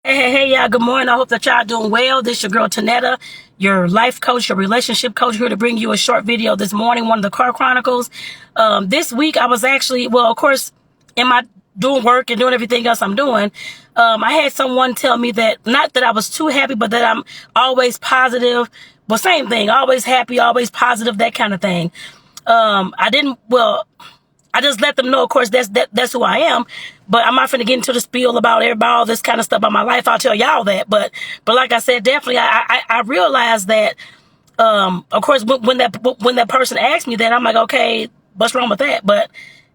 Hey, y'all. Good morning. I hope that y'all doing well. This is your girl, Tonetta, your life coach, your relationship coach, here to bring you a short video this morning, one of the Car Chronicles. This week, I was actually, well, of course, in my doing work and doing everything else I'm doing, I had someone tell me that, not that I was too happy, but that I'm always positive. Well, same thing, always happy, always positive, that kind of thing. I just let them know, of course, that's who I am. But I'm not finna get into the spiel about everybody, all this kind of stuff about my life. I'll tell y'all that. But like I said, definitely, I realized that, of course, when that person asked me that, I'm like, okay, what's wrong with that? But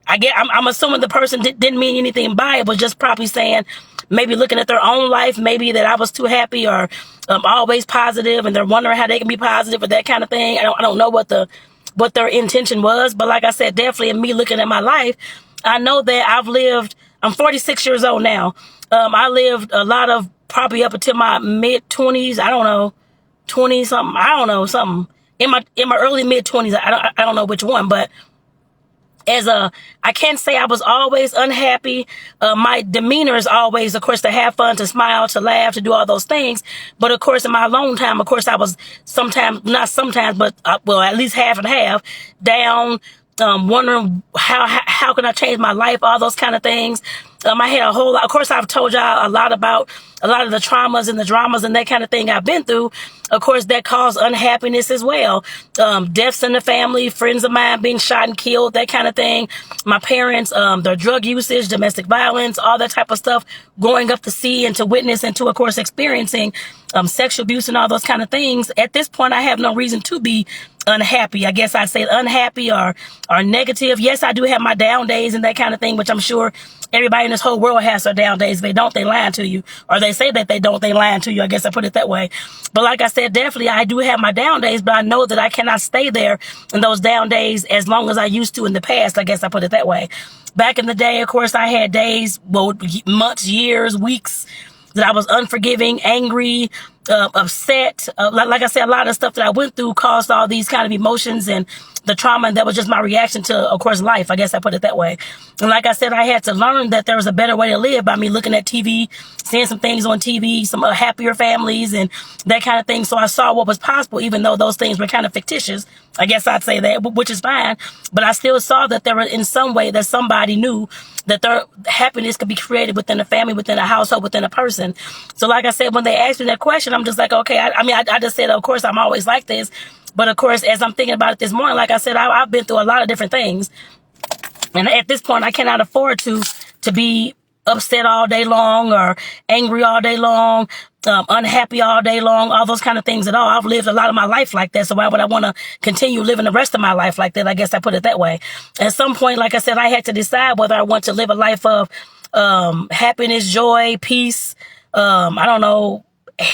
I'm assuming the person didn't mean anything by it, was just probably saying, maybe looking at their own life, maybe that I was too happy or always positive, and they're wondering how they can be positive or that kind of thing. I don't know what their intention was, but like I said, definitely in me looking at my life, I know that I'm 46 years old now. I lived a lot of, probably up until my mid-20s, I don't know, 20 something, I don't know, something. In my early mid-20s, I don't know which one, but I can't say I was always unhappy. My demeanor is always, of course, to have fun, to smile, to laugh, to do all those things. But of course, in my alone time, of course, I was sometimes, not sometimes, but well, at least half and half down, wondering how can I change my life, all those kind of things. I had a whole lot, of course, I've told y'all a lot about a lot of the traumas and the dramas and that kind of thing I've been through. Of course, that caused unhappiness as well. Deaths in the family, friends of mine being shot and killed, that kind of thing. My parents, their drug usage, domestic violence, all that type of stuff, growing up to see and to witness and to, of course, experiencing sexual abuse and all those kind of things. At this point, I have no reason to be unhappy. I guess I'd say unhappy or negative. Yes, I do have my down days and that kind of thing, which I'm sure everybody in this whole world has their down days. If they don't, they lying to you. Or they say that they don't, they lying to you. I guess I put it that way. But like I said, definitely I do have my down days, but I know that I cannot stay there in those down days as long as I used to in the past. I guess I put it that way. Back in the day, of course, I had days, well, months, years, weeks, that I was unforgiving, angry, upset. Like I said, a lot of stuff that I went through caused all these kind of emotions and the trauma, and that was just my reaction to, of course, life. I guess I put it that way. And like I said, I had to learn that there was a better way to live by me looking at TV, seeing some things on TV, some happier families and that kind of thing. So I saw what was possible, even though those things were kind of fictitious. I guess I'd say that, which is fine. But I still saw that there was, in some way, that somebody knew that their happiness could be created within a family, within a household, within a person. So like I said, when they asked me that question, I'm just like, okay, I just said, of course, I'm always like this. But of course, as I'm thinking about it this morning, like I said, I've been through a lot of different things. And at this point, I cannot afford to be upset all day long or angry all day long, unhappy all day long, all those kind of things at all. I've lived a lot of my life like that. So why would I want to continue living the rest of my life like that? I guess I put it that way. At some point, like I said, I had to decide whether I want to live a life of happiness, joy, peace, I don't know,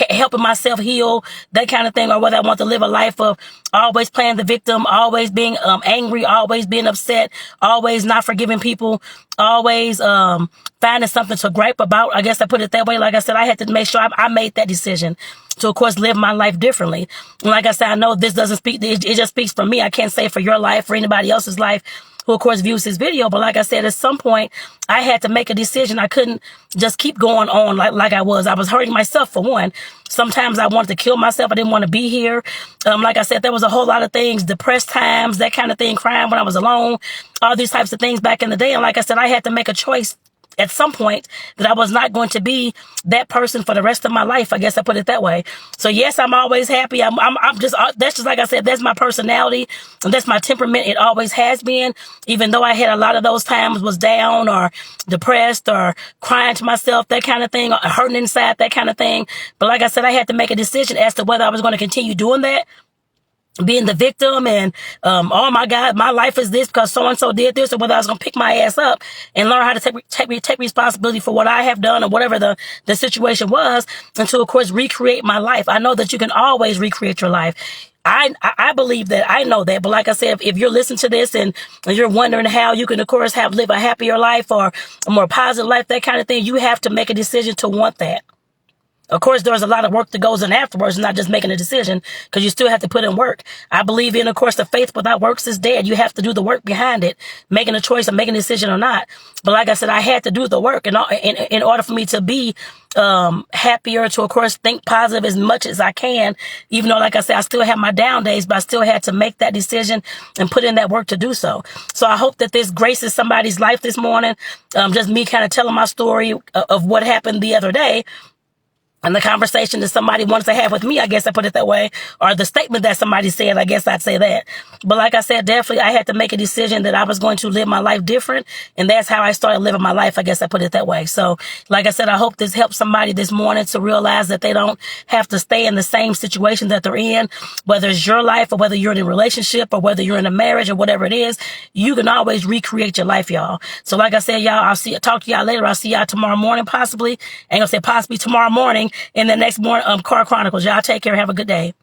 helping myself heal, that kind of thing, or whether I want to live a life of always playing the victim, always being angry, always being upset, always not forgiving people, always finding something to gripe about. I guess I put it that way. Like I said, I had to make sure I made that decision to, of course, live my life differently. And like I said, I know this doesn't speak, it just speaks for me. I can't say for your life, for anybody else's life who, of course, views this video. But like I said, at some point, I had to make a decision. I couldn't just keep going on like I was. I was hurting myself, for one. Sometimes I wanted to kill myself. I didn't want to be here. Like I said, there was a whole lot of things, depressed times, that kind of thing, crying when I was alone, all these types of things back in the day. And like I said, I had to make a choice at some point that I was not going to be that person for the rest of my life. I guess I put it that way. So yes, I'm always happy. I'm just, that's just, like I said, that's my personality and that's my temperament. It always has been, even though I had a lot of those times was down or depressed or crying to myself, that kind of thing, or hurting inside, that kind of thing. But like I said, I had to make a decision as to whether I was going to continue doing that, being the victim and, oh my God, my life is this because so-and-so did this, or whether I was going to pick my ass up and learn how to take responsibility for what I have done or whatever the situation was, and to, of course, recreate my life. I know that you can always recreate your life. I believe that, I know that, but like I said, if you're listening to this and you're wondering how you can, of course, live a happier life or a more positive life, that kind of thing, you have to make a decision to want that. Of course, there's a lot of work that goes in afterwards, not just making a decision, because you still have to put in work. I believe in, of course, the faith without works is dead. You have to do the work behind it, making a choice or making a decision or not. But like I said, I had to do the work in order for me to be happier, to, of course, think positive as much as I can, even though, like I said, I still have my down days, but I still had to make that decision and put in that work to do so. So I hope that this graces somebody's life this morning. Just me kind of telling my story of what happened the other day. And the conversation that somebody wants to have with me, I guess I put it that way, or the statement that somebody said, I guess I'd say that. But like I said, definitely I had to make a decision that I was going to live my life different. And that's how I started living my life. I guess I put it that way. So like I said, I hope this helps somebody this morning to realize that they don't have to stay in the same situation that they're in, whether it's your life or whether you're in a relationship or whether you're in a marriage or whatever it is. You can always recreate your life, y'all. So like I said, y'all, talk to y'all later. I'll see y'all tomorrow morning, possibly. Ain't gonna say possibly tomorrow morning in the next morning, Car Chronicles. Y'all take care. Have a good day.